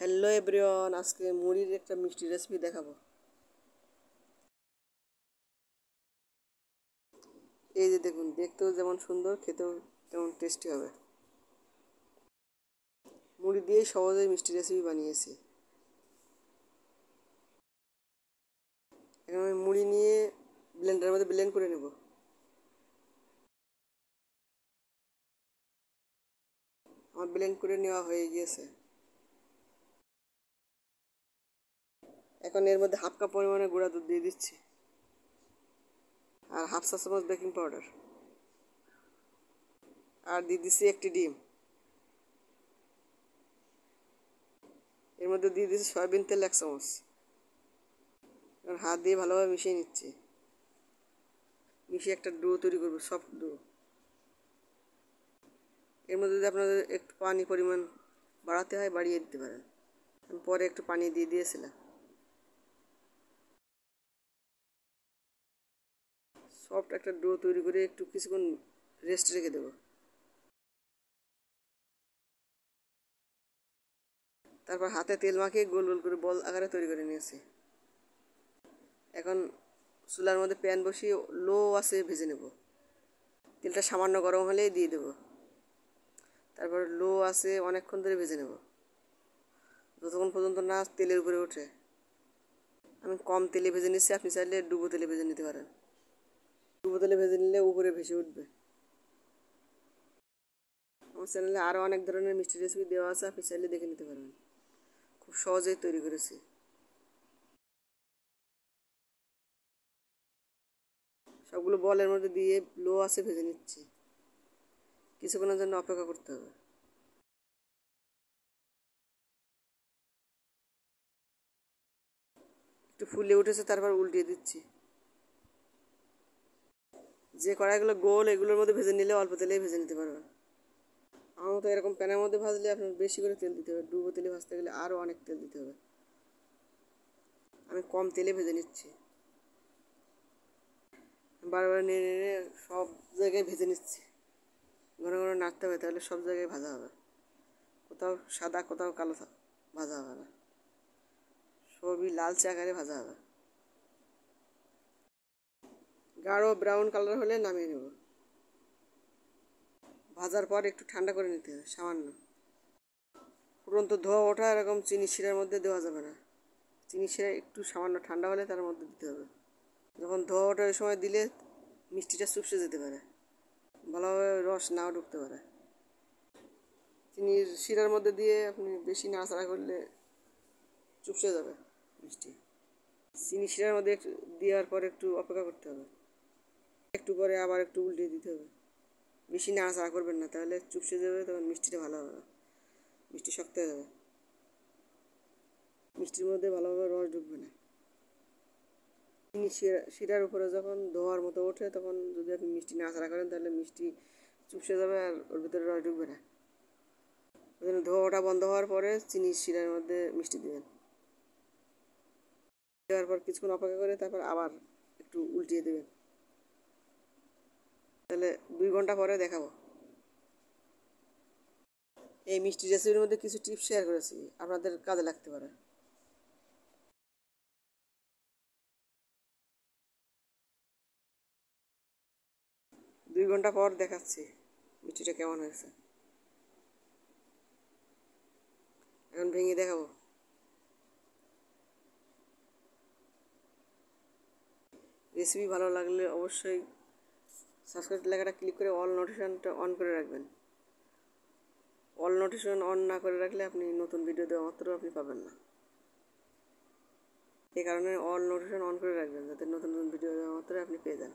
Hello everyone, আজকে মুড়ির একটা মিষ্টি রেসিপি দেখাবো। এই যে দেখুন, দেখতেও যেমন সুন্দর, খেতেও তেমন টেস্টি হবে। মুড়ি দিয়ে সহজেই মিষ্টি রেসিপি বানিয়েছি। এখন আমি মুড়ি নিয়ে ব্লেন্ডারের মধ্যে ব্লেন্ড করে নেব। আমার ব্লেন্ড করে নেওয়া হয়ে গিয়েছে। এখন এর মধ্যে হাফ কাপ পরিমাণে গুঁড়া দুধ দিয়ে দিচ্ছি, আর হাফ চা চামচ বেকিং পাউডার, আর দিয়ে দিচ্ছি একটি ডিম। এর মধ্যে দিয়ে দিচ্ছি সয়াবিন তেল 1 চামচ। এখন হাত দিয়ে ভালোভাবে মিশিয়ে নিচ্ছি। মিশিয়ে একটা ডো তৈরি করবো, সফট ডো। এর মধ্যে যদি আপনাদের একটু পানি পরিমাণ বাড়াতে হয় বাড়িয়ে দিতে পারেন। আমি পরে একটু পানি দিয়ে দিয়েছিলাম। সফট একটা ডো তৈরি করে একটু কিছুক্ষণ রেস্ট রেখে দেবো। তারপর হাতে তেল মাখিয়ে গোল গোল করে বল আকারে তৈরি করে নিয়েছি। এখন চুলার মধ্যে প্যান বসিয়ে লো আছে ভেজে নেব। তেলটা সামান্য গরম হলেই দিয়ে দেবো। তারপর লো আছে অনেকক্ষণ ধরে ভেজে নেব, যতক্ষণ পর্যন্ত না তেলের উপরে ওঠে। আমি কম তেলে ভেজে নিচ্ছি, আপনি চাইলে ডুবো তেলে ভেজে নিতে পারেন। ডুবো তেলে ভেজে নিলে উপরে ভেসে উঠবে। আমার চ্যানেলে আরও অনেক ধরনের মিষ্টি রেসিপি দেওয়া আছে, আপনি চাইলে দেখে নিতে পারবেন। খুব সহজেই তৈরি করেছি। সবগুলো বলের মধ্যে দিয়ে লো আছে ভেজে নিচ্ছি। কিছুক্ষণের জন্য অপেক্ষা করতে হবে। একটু ফুলে উঠেছে, তারপর উল্টিয়ে দিচ্ছি। যে কড়াইগুলো গোল, এগুলোর মধ্যে ভেজে নিলে অল্প তেলেই ভেজে নিতে পারবেন। আমার মতো এরকম প্যানের মধ্যে ভাজলে আপনার বেশি করে তেল দিতে হবে। ডুবো তেলে ভাজতে গেলে আরও অনেক তেল দিতে হবে। আমি কম তেলে ভেজে নিচ্ছি। বারবার নিয়ে নিয়ে সব জায়গায় ভেজে নিচ্ছি। ঘন ঘন নাড়তে হবে, তাহলে সব জায়গায় ভাজা হবে। কোথাও সাদা, কোথাও কালো ভাজা হবে না, সবই লালচে আকারে ভাজা হবে। গাঢ় ব্রাউন কালার হলে নামিয়ে নেব। ভাজার পর একটু ঠান্ডা করে নিতে হবে সামান্য। ফুটন্ত ধোয়া ওঠা এরকম চিনি শিরার মধ্যে দেওয়া যাবে না। চিনি শিরা একটু সামান্য ঠান্ডা হলে তার মধ্যে দিতে হবে। যখন ধোয়া ওঠা ওই সময় দিলে মিষ্টিটা চুপসে যেতে পারে, ভালোভাবে রস নাও ঢুকতে পারে। চিনির শিরার মধ্যে দিয়ে আপনি বেশি নাড়াচাড়া করলে চুপসে যাবে মিষ্টি। চিনি শিরার মধ্যে একটু দেওয়ার পর একটু অপেক্ষা করতে হবে। একটু পরে আবার একটু উল্টে দিতে হবে। বেশি নাড়াচাড়া করবেন না, তাহলে চুপসে যাবে, তখন মিষ্টিটা ভালো হবে না, মিষ্টি শক্ত হয়ে যাবে। মিষ্টির মধ্যে ভালোভাবে রস ঢুকবে না। চিনি শিরার উপরে যখন ধোয়ার মতো ওঠে, তখন যদি আপনি মিষ্টি নাড়াচাড়া করেন, তাহলে মিষ্টি চুপসে যাবে আর ওর ভিতরে রস ঢুকবে না। ওই জন্য ধোয়া ওঠা বন্ধ হওয়ার পরে চিনি শিরার মধ্যে মিষ্টি দেবেন। দেওয়ার পর কিছুক্ষণ অপেক্ষা করে তারপর আবার একটু উল্টিয়ে দেবেন। তাহলে 2 ঘন্টা পরে দেখাবো। এই মিষ্টি রেসিপির মধ্যে কিছু টিপস শেয়ার করেছি, আপনাদের কাজে লাগতে পারে। 2 ঘন্টা পর দেখাচ্ছি মিষ্টিটা কেমন হয়েছে। এখন ভেঙে দেখাবো। রেসিপি ভালো লাগলে অবশ্যই সাবস্ক্রাইব লেখাটা ক্লিক করে অল নোটিফিকেশনটা অন করে রাখবেন। অল নোটিফিকেশন অন না করে রাখলে আপনি নতুন ভিডিও দেওয়া মাত্র আপনি পাবেন না। এই কারণে অল নোটিফিকেশন অন করে রাখবেন, যাতে নতুন নতুন ভিডিও দেওয়া মাত্র আপনি পেয়ে যান।